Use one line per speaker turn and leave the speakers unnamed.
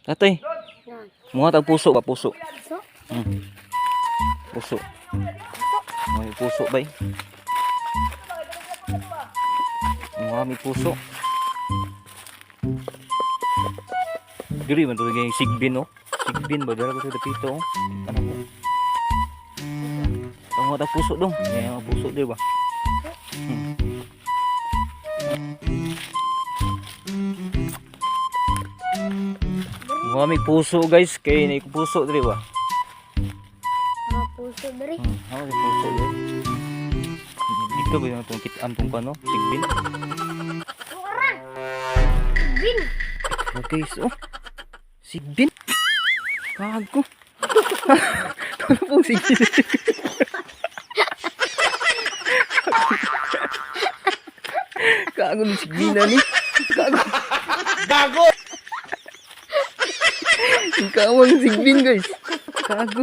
Tatay, mga tag puso ba? Puso.
Puso?
Puso. May puso ba? Mga may puso. Diri man to yung sigbin, no? Sigbin ba? Dala ko sa dapito, oh. Ano ko? Ang mga tag puso dong. May mga puso, di ba? Mga may puso, guys. Kaya na puso, di ba?
Mga puso dari.
Ako may puso, guys. Dito ba yung itong kitaan tong kano? Sigbin?
Orang! Bin!
Oh, guys, oh. Sigbin? Kago. Ano pong sigbin? Kago ng sigbin na ni. Kago. Gago! Ang kawang sigbin, guys. Kago.